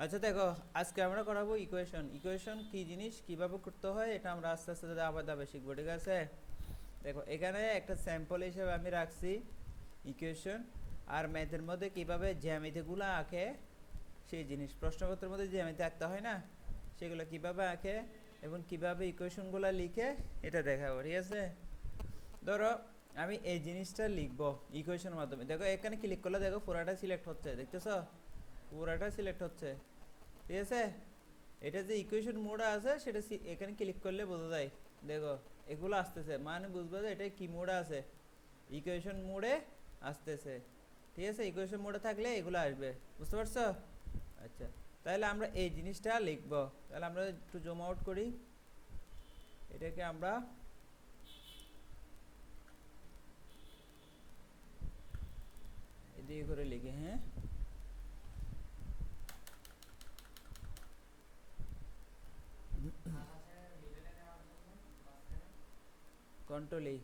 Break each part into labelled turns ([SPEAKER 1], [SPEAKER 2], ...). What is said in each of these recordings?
[SPEAKER 1] আচ্ছা দেখো, আজকে আমরা করাবো ইকুয়েশন। ইকুয়েশন কি জিনিস, কিভাবে করতে হয়, এটা আমরা আস্তে আস্তে ধাপে ধাপে শিখবো, ঠিক আছে? দেখো, এখানে একটা স্যাম্পল হিসেবে আমি রাখছি ইকুয়েশন। আর ম্যাথের মধ্যে কিভাবে জ্যামিতিগুলো আঁকে সেই জিনিস, প্রশ্নপত্রের মধ্যে জ্যামিতি আঁকতে হয় না, সেগুলো কিভাবে আঁকে এবং কিভাবে ইকুয়েশনগুলো লিখে এটা দেখাবো, ঠিক আছে? ধরো আমি এই জিনিসটা লিখবো ইকুয়েশনের মাধ্যমে। দেখো এখানে ক্লিক করলে দেখো পুরাটা সিলেক্ট হচ্ছে, দেখতেছো? পুরাটা সিলেক্ট হচ্ছে, ঠিক আছে? এটা যে ইকুয়েশন মোড আছে সেটা এখানে ক্লিক করলে বোঝা যায়। দেখো এগুলো আসতেছে, মানে বুঝবো যে এটা কি মোডে আছে, ইকুয়েশন মোডে আসতেছে, ঠিক আছে? ইকুয়েশন মোডে থাকলে এগুলো আসবে, বুঝতে পারছো? আচ্ছা, তাহলে আমরা এই জিনিসটা লিখবো। তাহলে আমরা একটু জুম আউট করি, এটাকে আমরা এদিকে করে লিখি। হ্যাঁ, কন্ট্রোল এই।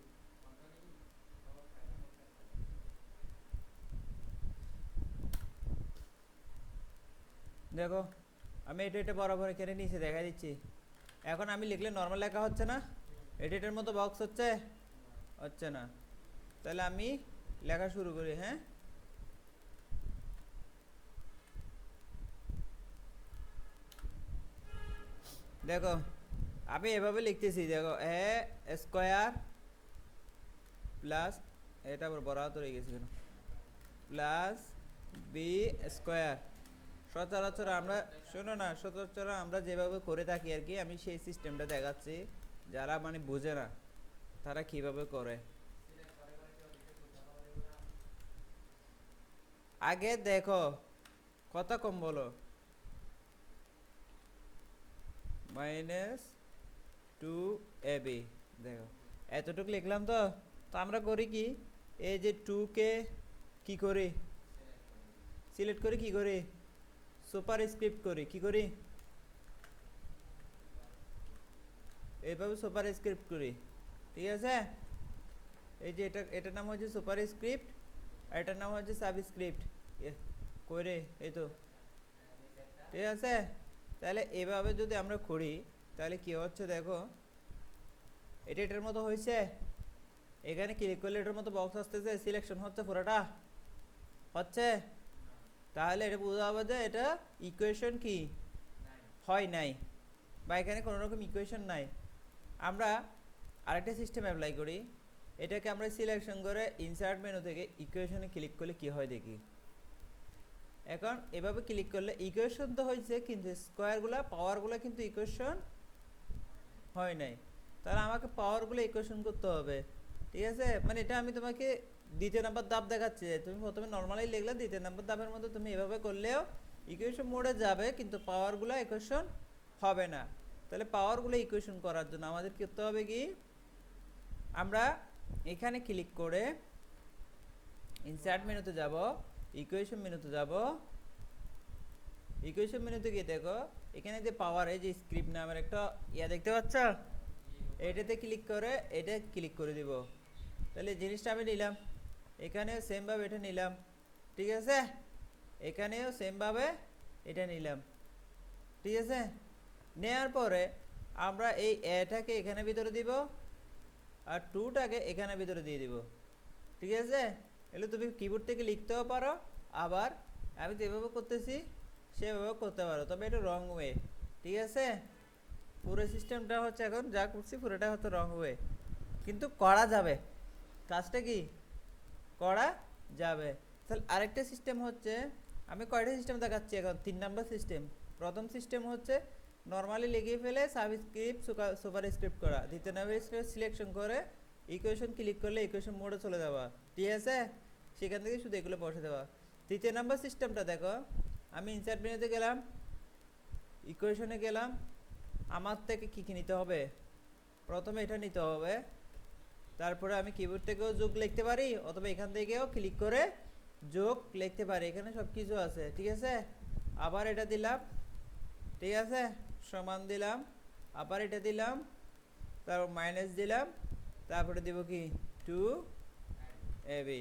[SPEAKER 1] দেখো আমি এটা বরাবর এখানে নিচে দেখা দিচ্ছি। এখন আমি লিখলে নর্মাল লেখা হচ্ছে না, এডিটের মতো বক্স হচ্ছে, হচ্ছে না। তাহলে আমি লেখা শুরু করি। হ্যাঁ, দেখো আমি এভাবে লিখতেছি। দেখো এ স্কোয়ার প্লাস, এটা আবার বরাবর হয়ে গেছে কেন, প্লাস বি স্কোয়ার। সচরাচর আমরা, শোনো না, সচরাচর আমরা যেভাবে করে থাকি আর কি, আমি সেই সিস্টেমটা দেখাচ্ছি। যারা মানে বোঝে না তারা কিভাবে করে। আগে দেখো, কথা কম বলো। মাইনাস টু এ বি, দেখো এতটুকু লিখলাম। তো তো আমরা করি কি, এই যে টুকে কি করি, সিলেক্ট করি, কি করি, সুপার স্ক্রিপ্ট করি, কি করি, এইভাবে সুপার স্ক্রিপ্ট করি, ঠিক আছে? এই যে এটার নাম হচ্ছে সুপার স্ক্রিপ্ট, আর এটার নাম হচ্ছে সাবস্ক্রিপ্ট। করে এই তো, ঠিক আছে? তাহলে এভাবে যদি আমরা করি তাহলে কি হচ্ছে দেখো, এটা এটার মতো হয়েছে। এখানে ক্লিক করলে এটার মতো বক্স আসতেছে, সিলেকশন হচ্ছে, পুরোটা হচ্ছে। তাহলে এটা বোঝা হবে যে এটা ইকুয়েশন কি হয় নাই, বা এখানে কোনো রকম ইকুয়েশন নাই। আমরা আরেকটা সিস্টেম অ্যাপ্লাই করি। এটাকে আমরা সিলেকশন করে ইনসার্ট মেনু থেকে ইকুয়েশনে ক্লিক করলে কি হয় দেখি। এখন এভাবে ক্লিক করলে ইকুয়েশন তো হয়েছে, কিন্তু স্কোয়ারগুলো পাওয়ারগুলো কিন্তু ইকুয়েশন হয় নাই। তাহলে আমাকে পাওয়ারগুলো ইকুয়েশন করতে হবে, ঠিক আছে? মানে এটা আমি তোমাকে দ্বিতীয় নাম্বার ধাপ দেখাচ্ছি। তুমি প্রথমে নর্মালি লিখলে, দ্বিতীয় নাম্বার ধাপের মধ্যে তুমি এভাবে করলেও ইকুয়েশন মোডে যাবে, কিন্তু পাওয়ারগুলো ইকুয়েশন হবে না। তাহলে পাওয়ারগুলো ইকুয়েশন করার জন্য আমাদের করতে হবে কি, আমরা এখানে ক্লিক করে ইনসার্ট মেনুতে যাব, ইকুয়েশন মেনুতে যাব। ইকুয়েশন মেনুতে গিয়ে দেখো এখানে যে পাওয়ার, এই যে স্ক্রিপ্ট নামের একটা দেখতে পাচ্ছ, এটাতে ক্লিক করে এটা ক্লিক করে দিব। তাহলে জিনিসটা আমি নিলাম, এখানেও সেমভাবে এটা নিলাম, ঠিক আছে? এখানেও সেমভাবে এটা নিলাম, ঠিক আছে? নেওয়ার পরে আমরা এই এটাকে এখানে ভিতরে দিব, আর টুটাকে এখানে ভিতরে দিয়ে দিব, ঠিক আছে? এগুলো তুমি কিবোর্ড থেকে লিখতেও পারো, আবার আমি যেভাবে করতেছি সেভাবে করতে পারো, তবে এটা রং ওয়ে, ঠিক আছে? পুরো সিস্টেমটা হচ্ছে এখন যা করছি পুরোটা হচ্ছে রং ওয়ে, কিন্তু করা যাবে, কাজটা কি করা যাবে। তাহলে আরেকটা সিস্টেম হচ্ছে, আমি কয়টা সিস্টেম দেখাচ্ছি এখন, 3 নাম্বার সিস্টেম। প্রথম সিস্টেম হচ্ছে নর্মালি লিখে ফেলে সাবস্ক্রিপ্ট সুপার স্ক্রিপ্ট করা, দ্বিতীয় নাম্বার সিলেকশন করে ইকুয়েশন ক্লিক করলে ইকুয়েশন মোডে চলে যাওয়া, ঠিক আছে? সেখান থেকে শুধু এগুলো বসে দেওয়া। তৃতীয় নাম্বার সিস্টেমটা দেখো, আমি ইনসার্ট মেনুতে গেলাম, ইকুয়েশনে গেলাম, আমার থেকে কী কী নিতে হবে, প্রথমে এটা নিতে হবে। তারপরে আমি কিবোর্ড থেকেও যোগ লিখতে পারি, অথবা এখান থেকেও ক্লিক করে যোগ লিখতে পারি, এখানে সব কিছু আছে, ঠিক আছে? আবার এটা দিলাম, ঠিক আছে, সমান দিলাম, আবার এটা দিলাম, তারপর মাইনাস দিলাম, তারপরে দেব কি টু এ বি,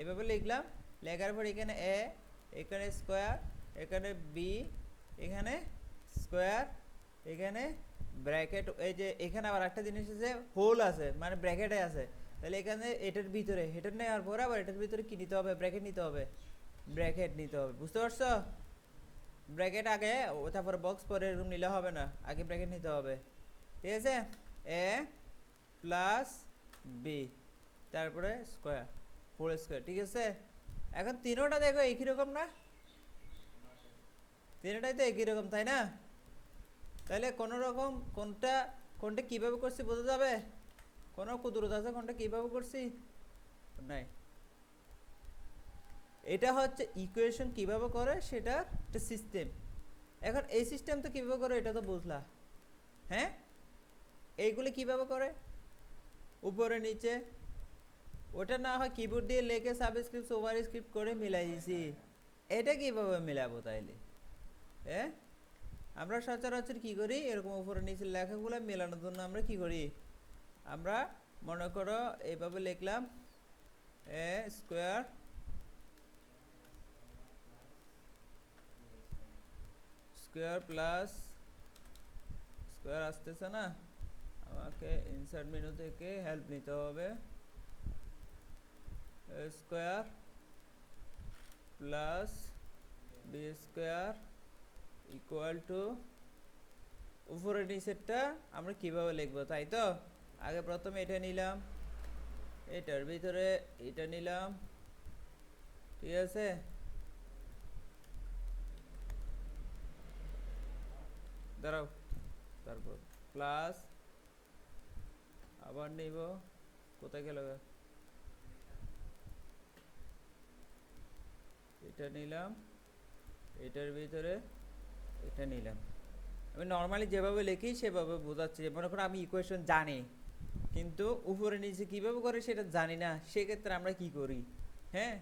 [SPEAKER 1] এভাবে লিখলাম। লেখার পর এখানে এ, এখানে স্কোয়ার, এখানে বি, এখানে স্কোয়ার, এখানে ব্র্যাকেট, এই যে এখানে আবার একটা জিনিস আছে হোল আছে মানে ব্র্যাকেটে আছে, তাহলে এখানে এটার ভিতরে এটার নেওয়ার পরে আবার এটার ভিতরে কি নিতে হবে, ব্র্যাকেট নিতে হবে, ব্র্যাকেট নিতে হবে, বুঝতে পারছো? ব্র্যাকেট আগে তারপরে বক্স পরে এরকম নিলে হবে না, আগে ব্র্যাকেট নিতে হবে, ঠিক আছে? এ প্লাস বি তারপরে স্কোয়ার, হোল স্কোয়ার, ঠিক আছে? এখন তিনোটা দেখো একই রকম না, তিনটাই তো একই রকম তাই না? তাহলে কোনো রকম কোনটা কোনটা কিভাবে করছি বোঝা যাবে? কোনো কুদরত আছে কোনটা কিভাবে করছি? নাই। এটা হচ্ছে ইকুয়েশন কিভাবে করে সেটা একটা সিস্টেম। এখন এই সিস্টেম তো কিভাবে করে এটা তো বুঝলা, হ্যাঁ? এইগুলি কিভাবে করে, উপরে নিচে, ওটা না হয় কিবোর্ড দিয়ে লেখে সাবস্ক্রিপ্ট ওভার স্ক্রিপ্ট করে মিলাই দিছি, এটা কিভাবে মিলাবো তাইলে? হ্যাঁ, আমরা সচরাচর কি করি, এরকম উপরে নিচে লেখাগুলো মেলানোর জন্য আমরা কি করি, আমরা মনে করো এইভাবে লিখলাম a square square plus square আসতেছে না, আমাকে ইনসার্ট মেনু থেকে হেল্প নিতে হবে, a square plus b square equal to, উপরে নিচেরটা আমরা কিভাবে লিখবো তাই তো? আগে প্রথমে এটা নিলাম, এটার ভিতরে এটা নিলাম, ঠিক আছে? দাঁড়াও, তারপর প্লাস আবার নিব, কোথায় গেল, এটা নিলাম, এটার ভিতরে এটা নিলাম। আমি নর্মালি যেভাবে লিখি সেভাবে বোঝাচ্ছি, মনে করো আমি ইকুয়েশন জানি কিন্তু উপরে নিচে কিভাবে করে সেটা জানি না, সেক্ষেত্রে আমরা কি করি, হ্যাঁ?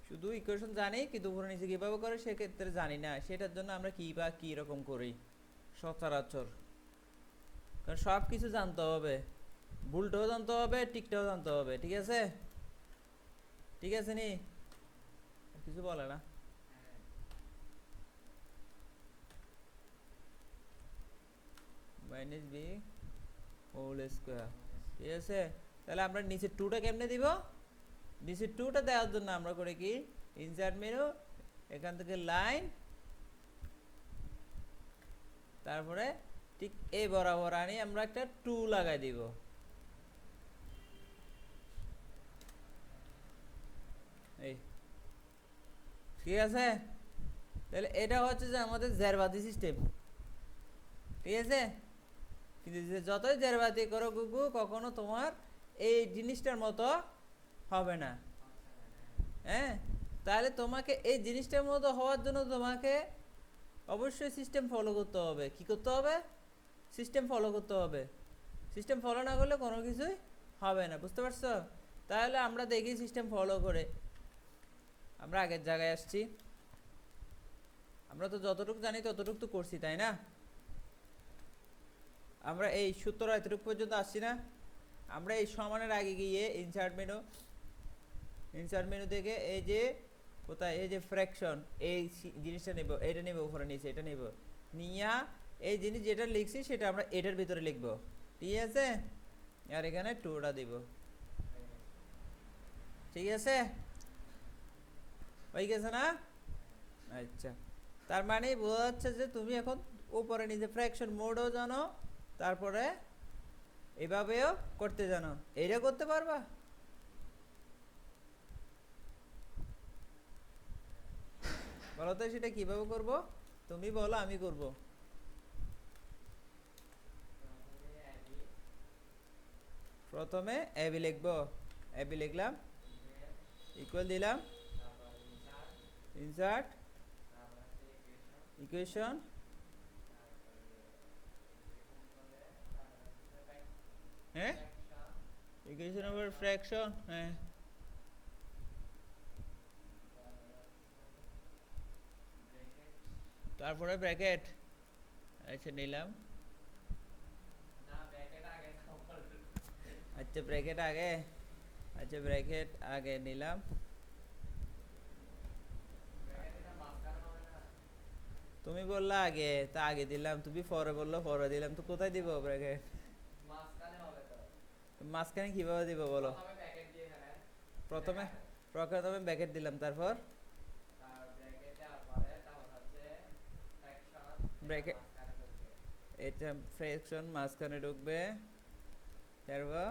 [SPEAKER 1] শুধু ইকুয়েশন জানি কিন্তু উপরে নিচে কিভাবে করে সেক্ষেত্রে জানি না, সেটার জন্য আমরা কি বা কি রকম করি সচরাচর, কারণ সব কিছু জানতে হবে, ভুলটাও জানতে হবে ঠিকটাও জানতে হবে, ঠিক আছে? ঠিক আছে নি, কিছু বলে না? মাইনাস বি হোল স্কোয়ার, ঠিক আছে? তাহলে আমরা নিচে টুটা কেমনে দিব, নিচে টুটা দেওয়ার জন্য আমরা করে কি, ইনসার্ট মেনু, এখান থেকে লাইন, তারপরে ঠিক এই বরাবর আনি আমরা একটা টু লাগাই দিব, এই, ঠিক আছে? তাহলে এটা হচ্ছে যে আমাদের জেরবাতি সিস্টেম, ঠিক আছে? কিন্তু যতই জেরবাতি করো গুগু কখনো তোমার এই জিনিসটার মতো হবে না, হ্যাঁ? তাহলে তোমাকে এই জিনিসটার মতো হওয়ার জন্য তোমাকে অবশ্যই সিস্টেম ফলো করতে হবে, কি করতে হবে, সিস্টেম ফলো করতে হবে, সিস্টেম ফলো না করলে কোনো কিছুই হবে না, বুঝতে পারছো? তাহলে আমরা দেখি সিস্টেম ফলো করে আমরা আগের জায়গায় আসছি, আমরা তো যতটুকু জানি ততটুকু তো করছি তাই না? আমরা এই সূত্র এতটুকু পর্যন্ত আসছি না, আমরা এই সমানের আগে গিয়ে ইনসার্ট মেনু থেকে এই যে কোথায়, এই যে ফ্র্যাকশন, এই জিনিসটা নেব, এটা নেব, উপরে নিচে এটা নেব, নিয়া এই জিনিস যেটা লিখছি সেটা আমরা এটার ভিতরে লিখব, ঠিক আছে? আর এখানে টুটা দিব, ঠিক আছে? হয়ে গেছে না? আচ্ছা, তার মানে বোঝা যাচ্ছে যে তুমি এখন উপরে নিচে ফ্র্যাকশন মোডও জানো, তারপরে এভাবেও করতে জানো, এইটা করতে পারবা? বলো তো সেটা কিভাবে করব, তুমি বলো আমি করব। প্রথমে এবি লিখবো, এবি লিখলাম, ইকুয়াল দিলাম, ইনসার্ট ইকুয়েশন, হ্যাঁ ইকুয়েশন আবার ফ্র্যাকশন, হ্যাঁ তারপরে ব্র্যাকেট, আচ্ছা নিলাম, আচ্ছা ব্র্যাকেট আগে, আচ্ছা ব্র্যাকেট আগে নিলাম, তুমি বললা আগে, তা আগে দিলাম, তুমি পরে বললো পরে দিলাম, তো কোথায় দিব ব্র্যাকেট? মাঝখানে কিভাবে দিব বলো? প্রথমে প্রথমে ব্র্যাকেট দিলাম, তারপর ব্র্যাকেট, এটা ফ্র্যাকশন মাঝখানে ঢুকবে, তারপর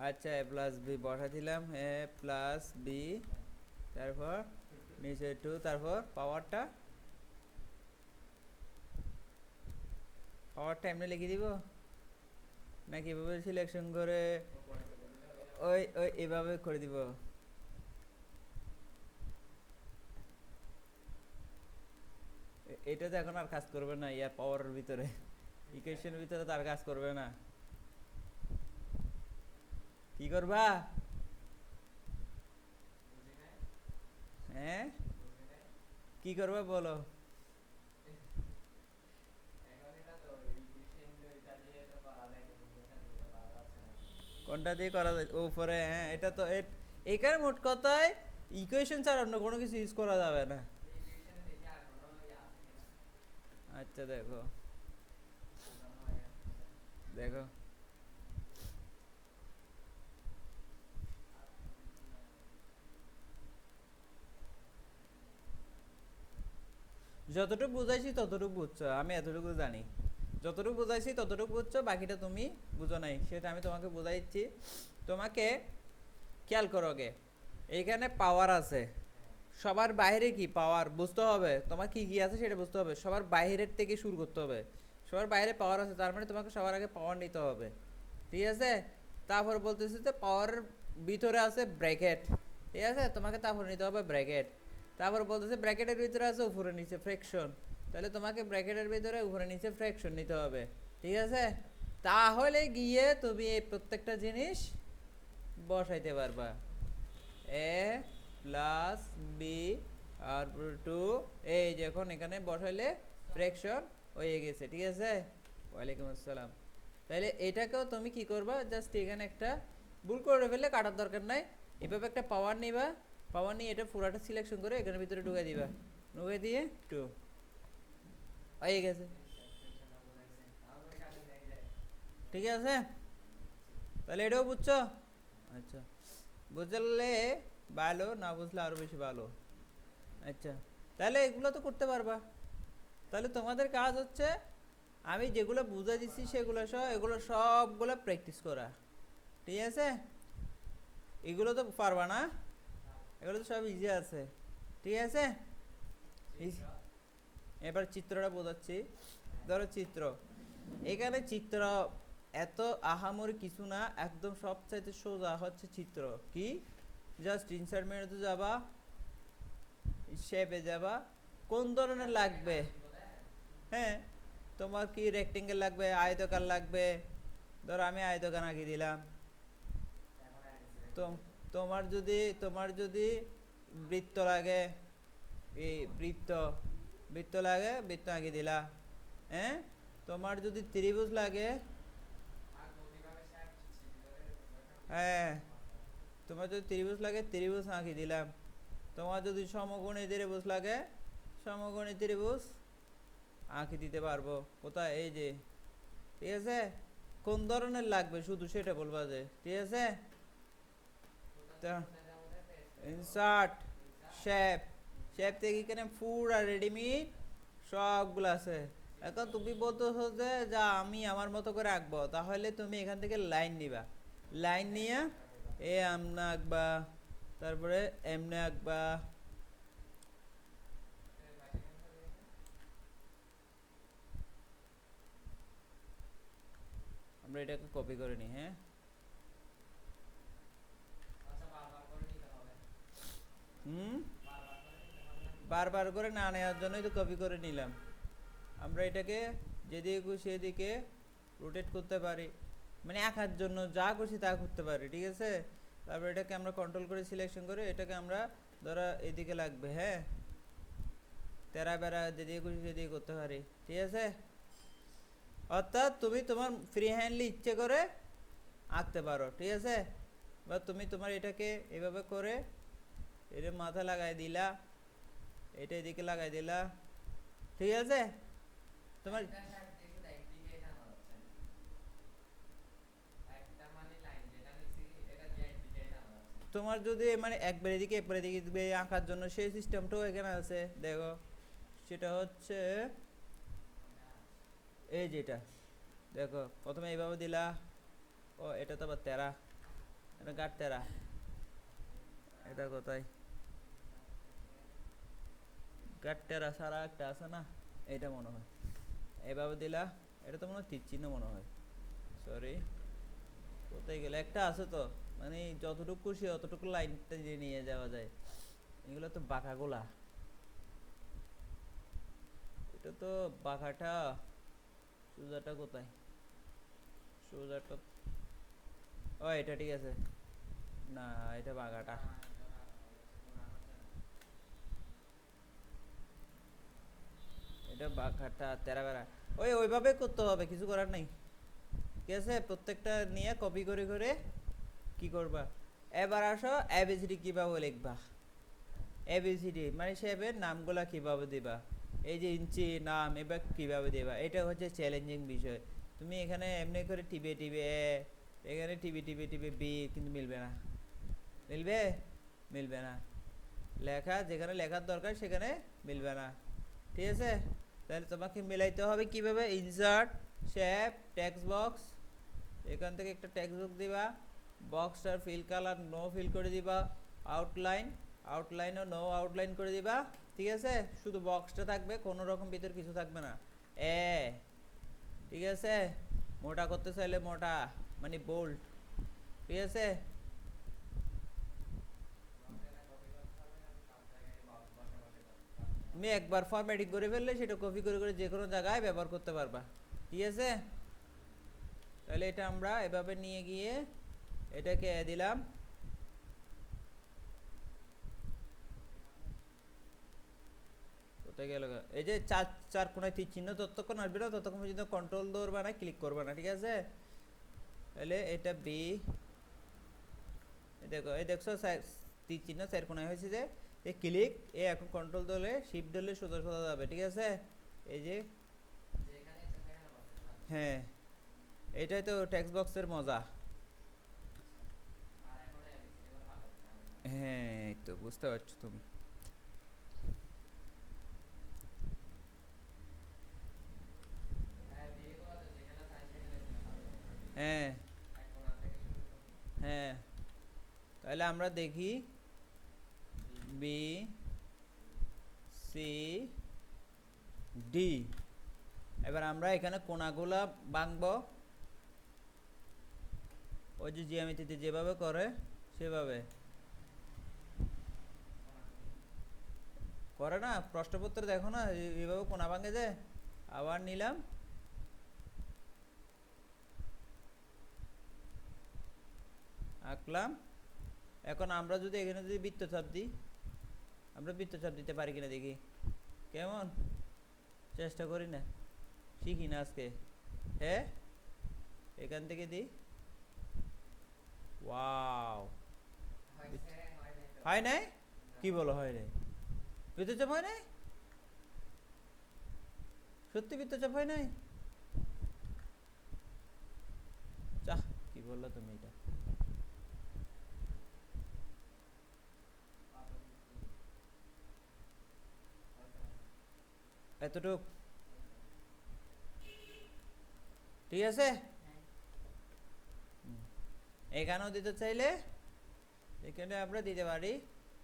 [SPEAKER 1] আচ্ছা এ প্লাস বি বসা দিলাম, এ প্লাস বি, তারপর নিচে টু, তারপর পাওয়ারটা এমনি লিখে দিব নাকি এভাবে সিলেকশন করে ওই ওই এভাবে করে দিব? এটা তো এখন আর কাজ করবে না, ইয়া পাওয়ারের ভিতরে, ইকুয়েশনের ভিতরে তো আর কাজ করবে না। কি করবা? হ্যাঁ কি করবা বলো? কোনটা দিয়ে করা যায় উপরে? হ্যাঁ এটা তো এখানে মোট কথায় ইকুয়েশন ছাড়া অন্য কোনো কিছু ইউজ করা যাবে না। আচ্ছা দেখো দেখো, যতটুকু বুঝাইছি ততটুকু বুঝছো, আমি এতটুকু জানি। যতটুকু বুঝাইছি ততটুকু বুঝছো, বাকিটা তুমি বুঝো নাই, সেটা আমি তোমাকে বুঝাইছি। তোমাকে খেয়াল করো গে, এইখানে পাওয়ার আছে, সবার বাইরে কি পাওয়ার বুঝতে হবে, তোমার কি কি আছে সেটা বুঝতে হবে, সবার বাইরের থেকে শুরু করতে হবে। সবার বাইরে পাওয়ার আছে, তার মানে তোমাকে সবার আগে পাওয়ার নিতে হবে, ঠিক আছে? তারপর বলতেছি যে পাওয়ারের ভিতরে আছে ব্র্যাকেট, ঠিক আছে, তোমাকে তারপর নিতে হবে ব্র্যাকেট। তারপর বলতেছে ব্র্যাকেটের ভিতরে আছে উপরে নিচে ফ্র্যাকশন, তাহলে তোমাকে ব্র্যাকেটের ভিতরে উপরে নিচে ফ্র্যাকশন নিতে হবে, ঠিক আছে? তাহলে গিয়ে তুমি এই প্রত্যেকটা জিনিস বসাইতে পারবা। এ প্লাস বি আর টু, এই যখন এখানে বসাইলে ফ্র্যাকশন হয়ে গেছে, ঠিক আছে? ওয়ালাইকুম আসসালাম। তাহলে এটাকেও তুমি কি করবা, জাস্ট এখানে একটা ভুল করে ফেললে কাটার দরকার নাই, এভাবে একটা পাওয়ার নিবা, পাওয়ার নিয়ে এটা পুরাটা সিলেকশন করে এখানের ভিতরে ঢুকাই দিবা, ঢুকাই দিয়ে টু হয়ে গেছে, ঠিক আছে? তাহলে এটাও বুঝছো? আচ্ছা, বুঝলে ভালো, না বুঝলে আরো বেশি ভালো। আচ্ছা, তাহলে এগুলো তো করতে পারবা। তাহলে তোমাদের কাজ হচ্ছে আমি যেগুলো বুঝা দিচ্ছি সেগুলো সব, এগুলো সবগুলো প্র্যাকটিস করা, ঠিক আছে? এগুলো তো পারবা না, এগুলো তো সব ইজি আছে, ঠিক আছে? এবার চিত্রটা বোঝাচ্ছি। ধরো চিত্র, এখানে চিত্র এত আহামরি কিছু না, একদম সবচাইতে সোজা হচ্ছে চিত্র কি, জাস্ট ইনসার্ট মেনুতে যাবা, শেপে যাবা, কোন ধরনের লাগবে, হ্যাঁ তোমার কি রেক্টেঙ্গেল লাগবে, আয়তকার লাগবে, ধরো আমি আয়তকার আঁকি দিলাম। তো তোমার যদি বৃত্ত লাগে, এই বৃত্ত বৃত্ত লাগে, বৃত্ত আঁকি দিলা। হ্যাঁ তোমার যদি ত্রিভুজ লাগে, হ্যাঁ তোমার যদি ত্রিভুজ লাগে ত্রিভুজ আঁকি দিলাম। তোমার যদি সমকোণী ত্রিভুজ লাগে, সমকোণী ত্রিভুজ আঁকি দিতে পারবো। কোথায়? এই যে, ঠিক আছে? কোন ধরনের লাগবে শুধু সেটা বলবা যে, ঠিক আছে? ইনসার্ট শেপ, শেপ থেকে এখানে ফুড আর রেডিমেড সবগুলো আছে। এখন তুমি বলতেছো যে যা আমি আমার মতো করে আঁকবো, তাহলে তুমি এখান থেকে লাইন নিবা, লাইন নিয়ে এ আমনা আঁকবা, তারপরে এমনে আঁকবা। আমরা এটাকে কপি করে নিই, হ্যাঁ হুম, বারবার করে না নেওয়ার জন্যই তো কপি করে নিলাম। আমরা এটাকে যেদিকে খুশি সেদিকে রোটেট করতে পারি, মানে আঁকার জন্য যা খুশি তা করতে পারি, ঠিক আছে? তারপর এটাকে আমরা কন্ট্রোল করে সিলেকশন করে এটাকে আমরা ধরো এদিকে লাগবে, হ্যাঁ তেরা বেড়া যেদিকে খুশি সেদিকে করতে পারি, ঠিক আছে? অর্থাৎ তুমি তোমার ফ্রি হ্যান্ডলি ইচ্ছে করে আঁকতে পারো, ঠিক আছে? বা তুমি তোমার এটাকে এভাবে করে এটা মাথা লাগাই দিলা, এটা এদিকে লাগাই দিলা, ঠিক আছে? তোমার তোমার যদি মানে একবার এদিকে একবার এদিকে দিবে আঁকার জন্য সেই সিস্টেমটাও এখানে আছে, দেখো। সেটা হচ্ছে এই যেটা, দেখো প্রথমে এইভাবে দিলা। ও এটা তো আবার তেরা, এটা গাঢ় তেরা। এটা কোথায় গাঢ় তেরা সারা একটা আছে না, এটা মনে হয় এইভাবে দিলা। এটা তো মনে হয় তীর চিহ্ন মনে হয়, সরি। কোথায় গেলে একটা আছে তো, মানে যতটুকু খুশি অতটুকু লাইনটা দিয়ে নিয়ে যাওয়া যায়। এগুলো তো বাঁকাগুলা, এটা তো বাঁকাটা। সোজাটা কোথায়, সোজাটা, ও এটা ঠিক আছে। না, এটা বাঁকাটা। এটা বাঁকাটা তেরা বেড়া। ওইভাবে করতে হবে, কিছু করার নাই। ঠিক আছে, প্রত্যেকটা নিয়ে কপি করে করে কি করবা, এবার আসো এবিসিডি কিভাবে লিখবা। এবিসিডি মানে শেপের নামগুলা কিভাবে দিবা, এই যে ইঞ্চি নাম এবার কিভাবে দিবা, এটা হচ্ছে চ্যালেঞ্জিং বিষয়। তুমি এখানে এমনি করে টিপে টিপে এখানে টিপে টিপে টিপে বি, কিন্তু মিলবে না। মিলবে? মিলবে না। লেখা যেখানে লেখার দরকার সেখানে মিলবে না, ঠিক আছে? তাহলে তোমাকে মিলাইতে হবে কিভাবে, ইনসার্ট শেপ টেক্সট বক্স, এখান থেকে একটা টেক্সট বক্স দিবা, বক্সটার ফিল কালার নো ফিল করে দিবা, আউটলাইন আউটলাইনও নো আউটলাইন করে দিবা, ঠিক আছে? শুধু বক্সটা থাকবে, কোনো রকম ভিতর কিছু থাকবে না। এ, ঠিক আছে? মোটা করতে চাইলে মোটা, মানে বোল্ড, ঠিক আছে? তুমি একবার ফরম্যাটিং করে ফেললে সেটা কপি করে করে যে কোনো জায়গায় ব্যবহার করতে পারবা, ঠিক আছে? তাহলে এটা আমরা এভাবে নিয়ে গিয়ে এটাকে দিলাম। কোথায় গেল এই যে চার চার কোনায় তীর চিহ্ন, ততক্ষণ আসবে না, ততক্ষণ পর্যন্ত কন্ট্রোল ধরবা না, ক্লিক করবা না, ঠিক আছে? তাহলে এটা বি, দেখো এই দেখছো তীর চিহ্ন চার কোনায় হয়েছে যে, এই ক্লিক, এ এখন কন্ট্রোল ধরলে শিফট ধরলে সোজা সোজা যাবে, ঠিক আছে? এই যে, হ্যাঁ, এটাই তো টেক্সট বক্সের মজা। হ্যাঁ, এই তো বুঝতে পারছো তুমি। হ্যাঁ, হ্যাঁ, তাহলে আমরা দেখি বি সি ডি। এবার আমরা এখানে কোণাগুলা ভাঙবো, ওই যে জ্যামিতিতে যেভাবে করে সেভাবে করে না, প্রশ্নপত্র দেখো না, এইভাবে কোণা ভাঙে যায়। আবার নিলাম, আঁকলাম। এখন আমরা যদি এখানে যদি বৃত্তচাপ দিই, আমরা বৃত্তচাপ দিতে পারি কিনা দেখি, কেমন, চেষ্টা করি না, শিখি না আজকে। হ্যাঁ, এখান থেকে দিই, ওয়াও, হয় নাই? কি বলো হয় নাই? বৃত্তচাপ হয় নাই? সত্যি বৃত্তচাপ হয় নাই? চাহ, কি বললো তুমি এটা? এতটুক, ঠিক আছে? এখানেও দিতে চাইলে এখানে আমরা দিতে পারি,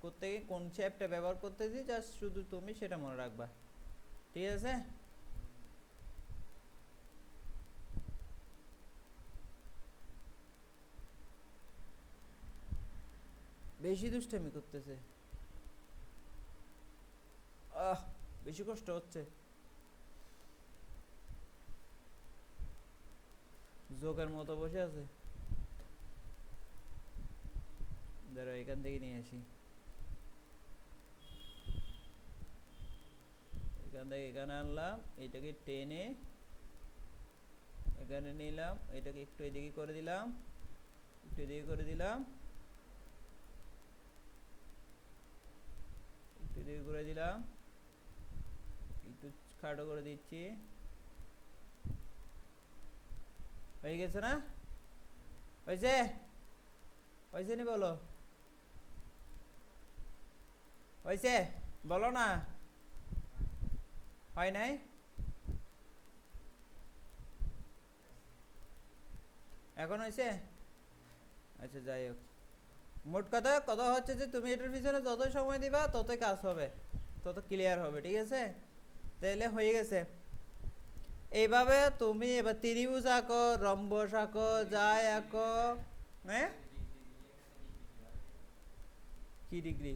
[SPEAKER 1] কোত্থেকে কোন শেপটা ব্যবহার করতেছি জাস্ট শুধু তুমি সেটা মনে রাখবা, ঠিক আছে? বেশি দুষ্টামি করতেছে, আহ, বেশি কষ্ট হচ্ছে। জোকের মতো বসে আছে, দাঁড়াও এখান থেকে নিয়ে আসি, এখান থেকে এখানে আনলাম, এটাকে টেনে এখানে নিলাম, এটাকে একটু এদিকে করে দিলাম, একটু এদিকে করে দিলাম, একটু দিয়ে করে দিলাম, একটু খাটো করে দিচ্ছি, হয়ে গেছে না? হয়েছে? হয়েছে নি বলো, হয়েছে বলো না, হয় নাই? এখন হয়েছে? আচ্ছা যাই হোক, মোট কথা কথা হচ্ছে যে তুমি এটার পিছনে যত সময় দিবা ততই কাজ হবে, তত ক্লিয়ার হবে, ঠিক আছে? তাহলে হয়ে গেছে। এইভাবে তুমি এবার ত্রিভুজ আঁকো, রম্বস আঁকো, যায় আঁকো। হ্যাঁ, কি ডিগ্রি?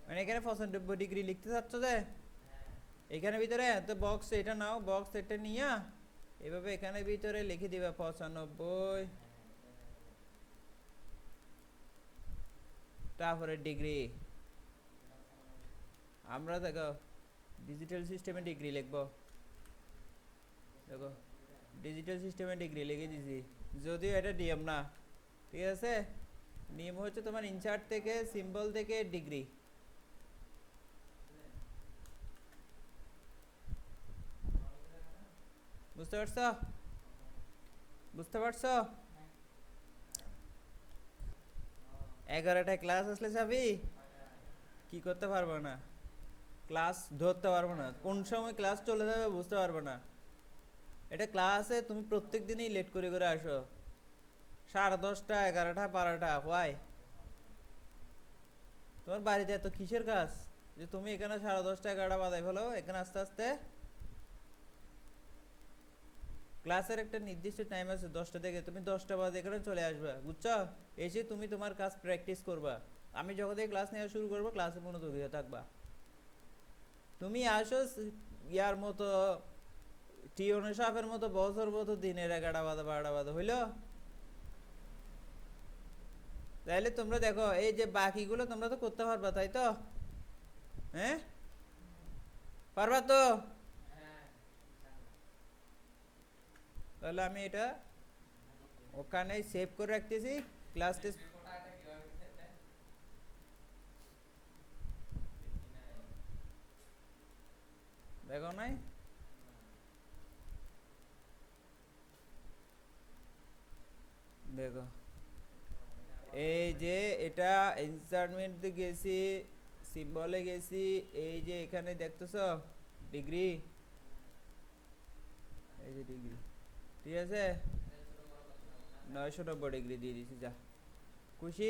[SPEAKER 1] মানে এখানে 95 ডিগ্রি লিখতে চাচ্ছ যে এখানে ভিতরে তো বক্স এটা নাও, বক্স এটা নিয়ে এভাবে এখানে ভিতরে লিখে দিবা 95, তারপরে ডিগ্রি। আমরা দেখো ডিজিটাল সিস্টেমে ডিগ্রি লিখবো, দেখো ডিজিটাল সিস্টেমে ডিগ্রি লিখে দিছি, যদিও এটা নিয়ম না, ঠিক আছে? নিয়ম হচ্ছে তোমার ইনসার্ট থেকে সিম্বল থেকে ডিগ্রি। বুঝতে পারছো? বুঝতে পারছো? 11টায় ক্লাস আসলে যাবি, কি করতে পারবো না, ক্লাস ধরতে পারবো না, কোন সময় ক্লাস চলে যাবে বুঝতে পারবো না। এটা ক্লাসে তুমি প্রত্যেক দিনই লেট করে করে আসো, 10:30, 11টা, 12টা, হয়? তোমার বাড়িতে এত কিসের কাজ যে তুমি এখানে 10:30, 11টা বাজাই ফেলো এখানে আস্তে আস্তে? ক্লাসের একটা নির্দিষ্ট টাইম আছে 10টা থেকে, তুমি 10টা বাজে এখানে চলে আসবে, বুঝছো? এসে তুমি তোমার কাজ প্র্যাকটিস করবা, আমি যখন থেকে ক্লাস নেওয়া শুরু করবো ক্লাসে মনোযোগী হয়ে থাকবা। তুমি আসো ইয়ার মতো, টিওনের সাপের মতো বছর মতো দিনের 11টা বাজে 12টা বাজে হইলো। তাইলে তোমরা দেখো এই যে বাকিগুলো তোমরা তো করতে পারবা, তাই তো? হ্যাঁ, পারবা তো? তাহলে আমি এটা ওখানে সেভ করে রাখতেছি, ক্লাস টেস্ট। দেখো নাই? দেখো এই যে এটা ইনসার্টমেন্টে গেছি, সিম্বলে গেছি, এই যে এখানে দেখতেছো ডিগ্রি, এই যে ডিগ্রি, ঠিক আছে? 990 ডিগ্রি দিয়ে দিছি, যা খুশি?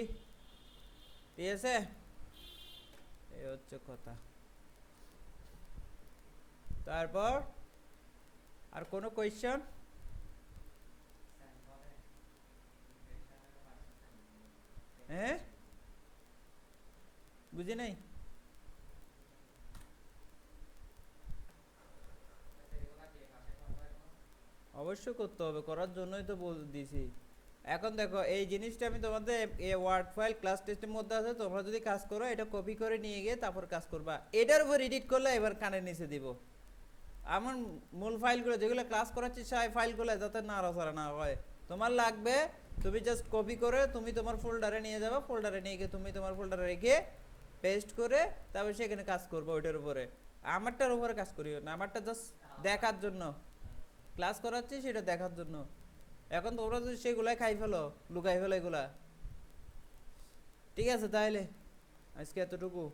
[SPEAKER 1] ঠিক আছে, এই হচ্ছে কথা। তারপর আর কোনো কোয়েশ্চন? হ্যাঁ, বুঝি নাই। অবশ্যই করতে হবে, করার জন্যই তো বল দিছি। এখন দেখো এই জিনিসটা আমি তোমাদের এই ওয়ার্ড ফাইল ক্লাস টেস্টের মধ্যে আছে, তোমরা যদি কাজ করো এটা কপি করে নিয়ে গিয়ে তারপর কাজ করবা, এটার উপর এডিট করলে এবার কানের নিচে দিব। আমার মূল ফাইলগুলো যেগুলো ক্লাস করাচ্ছি সেই ফাইলগুলো যাতে নাড়াচাড়া না হয়, তোমার লাগবে তুমি জাস্ট কপি করে তুমি তোমার ফোল্ডারে নিয়ে যাবে, ফোল্ডারে নিয়ে গিয়ে তুমি তোমার ফোল্ডারে রেখে পেস্ট করে তারপর সেখানে কাজ করবো ওইটার উপরে। আমারটার উপরে কাজ করিও না, আমারটা জাস্ট দেখার জন্য ক্লাস করাচ্ছি, সেটা দেখার জন্য। এখন তোমরা যদি সেগুলাই খাই ফেলো, লুকাই ফেলো এগুলা, ঠিক আছে? তাহলে আজকে এতটুকু।